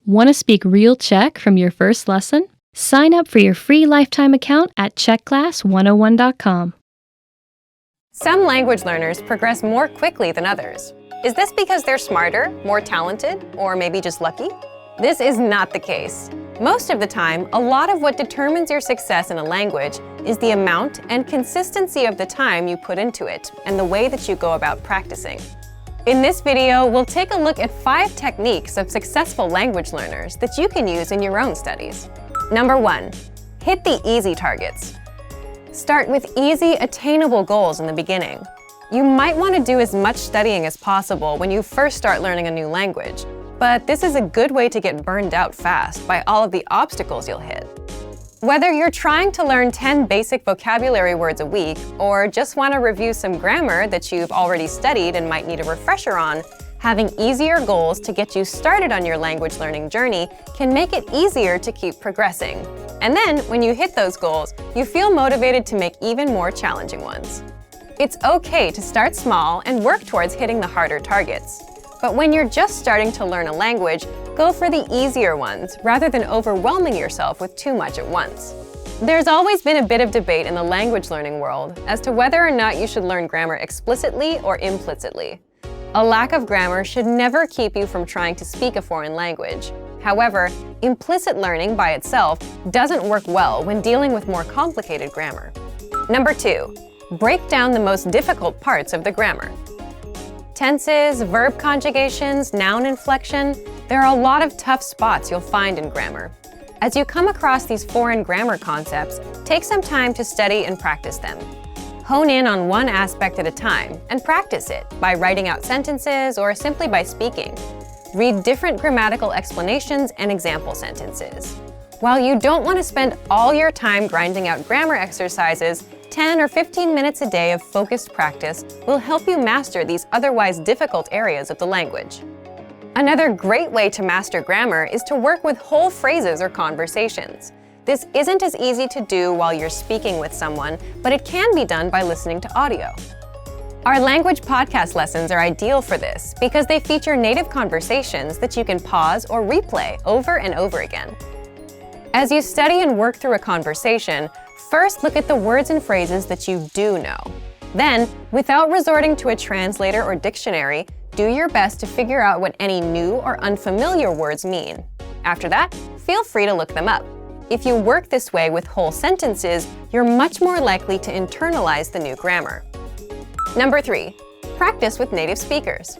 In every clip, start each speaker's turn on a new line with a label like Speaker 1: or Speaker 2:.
Speaker 1: Want to speak real Czech from your first lesson? Sign up for your free lifetime account at czechclass101.com.
Speaker 2: Some language learners progress more quickly than others. Is this because they're smarter, more talented, or maybe just lucky? This is not the case. Most of the time, a lot of what determines your success in a language is the amount and consistency of the time you put into it and the way that you go about practicing. In this video, we'll take a look at 5 techniques of successful language learners that you can use in your own studies. Number 1, hit the easy targets. Start with easy, attainable goals in the beginning. You might want to do as much studying as possible when you first start learning a new language, but this is a good way to get burned out fast by all of the obstacles you'll hit. Whether you're trying to learn 10 basic vocabulary words a week, or just want to review some grammar that you've already studied and might need a refresher on, having easier goals to get you started on your language learning journey can make it easier to keep progressing. And then, when you hit those goals, you feel motivated to make even more challenging ones. It's okay to start small and work towards hitting the harder targets. But when you're just starting to learn a language, go for the easier ones rather than overwhelming yourself with too much at once. There's always been a bit of debate in the language learning world as to whether or not you should learn grammar explicitly or implicitly. A lack of grammar should never keep you from trying to speak a foreign language. However, implicit learning by itself doesn't work well when dealing with more complicated grammar. Number 2, break down the most difficult parts of the grammar. Tenses, verb conjugations, noun inflection, there are a lot of tough spots you'll find in grammar. As you come across these foreign grammar concepts, take some time to study and practice them. Hone in on one aspect at a time and practice it by writing out sentences or simply by speaking. Read different grammatical explanations and example sentences. While you don't want to spend all your time grinding out grammar exercises, 10 or 15 minutes a day of focused practice will help you master these otherwise difficult areas of the language. Another great way to master grammar is to work with whole phrases or conversations. This isn't as easy to do while you're speaking with someone, but it can be done by listening to audio. Our language podcast lessons are ideal for this because they feature native conversations that you can pause or replay over and over again. As you study and work through a conversation, first look at the words and phrases that you do know. Then, without resorting to a translator or dictionary, do your best to figure out what any new or unfamiliar words mean. After that, feel free to look them up. If you work this way with whole sentences, you're much more likely to internalize the new grammar. Number 3, practice with native speakers.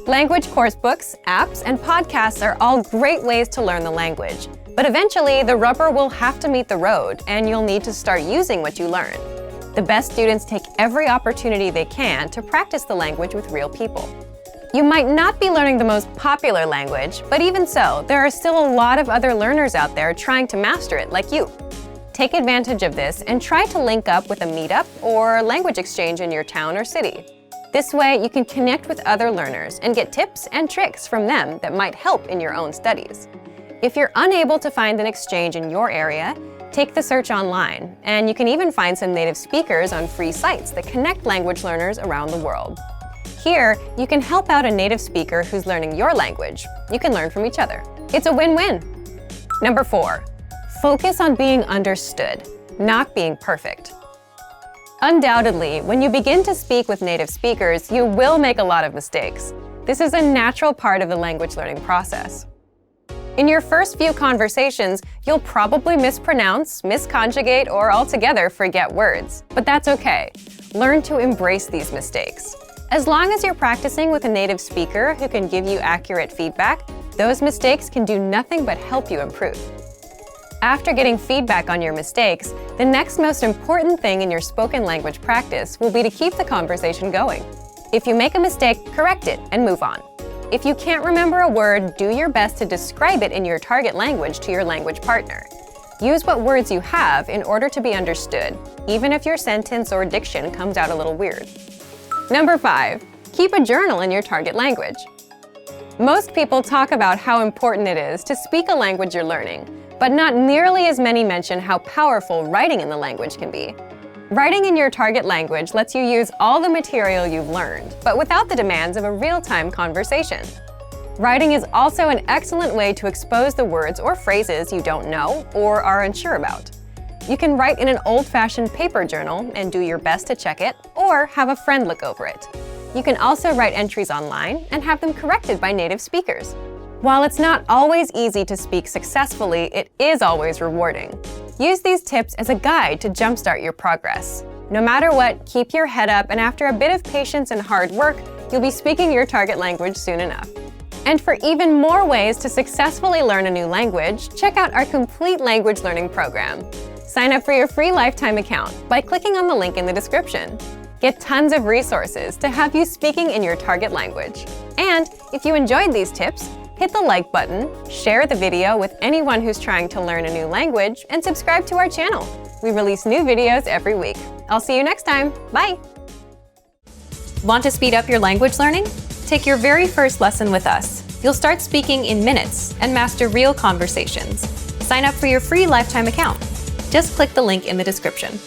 Speaker 2: Language course books, apps, and podcasts are all great ways to learn the language. But eventually, the rubber will have to meet the road, and you'll need to start using what you learn. The best students take every opportunity they can to practice the language with real people. You might not be learning the most popular language, but even so, there are still a lot of other learners out there trying to master it like you. Take advantage of this and try to link up with a meetup or language exchange in your town or city. This way, you can connect with other learners and get tips and tricks from them that might help in your own studies. If you're unable to find an exchange in your area, take the search online, and you can even find some native speakers on free sites that connect language learners around the world. Here, you can help out a native speaker who's learning your language. You can learn from each other. It's a win-win. Number 4, focus on being understood, not being perfect. Undoubtedly, when you begin to speak with native speakers, you will make a lot of mistakes. This is a natural part of the language learning process. In your first few conversations, you'll probably mispronounce, misconjugate, or altogether forget words. But that's okay. Learn to embrace these mistakes. As long as you're practicing with a native speaker who can give you accurate feedback, those mistakes can do nothing but help you improve. After getting feedback on your mistakes, the next most important thing in your spoken language practice will be to keep the conversation going. If you make a mistake, correct it and move on. If you can't remember a word, do your best to describe it in your target language to your language partner. Use what words you have in order to be understood, even if your sentence or diction comes out a little weird. Number 5, keep a journal in your target language. Most people talk about how important it is to speak a language you're learning, but not nearly as many mention how powerful writing in the language can be. Writing in your target language lets you use all the material you've learned, but without the demands of a real-time conversation. Writing is also an excellent way to expose the words or phrases you don't know or are unsure about. You can write in an old-fashioned paper journal and do your best to check it, or have a friend look over it. You can also write entries online and have them corrected by native speakers. While it's not always easy to speak successfully, it is always rewarding. Use these tips as a guide to jumpstart your progress. No matter what, keep your head up, and after a bit of patience and hard work, you'll be speaking your target language soon enough. And for even more ways to successfully learn a new language, check out our complete language learning program. Sign up for your free lifetime account by clicking on the link in the description. Get tons of resources to have you speaking in your target language. And if you enjoyed these tips, hit the like button, share the video with anyone who's trying to learn a new language, and subscribe to our channel. We release new videos every week. I'll see you next time. Bye! Want to speed up your language learning? Take your very first lesson with us. You'll start speaking in minutes and master real conversations. Sign up for your free lifetime account. Just click the link in the description.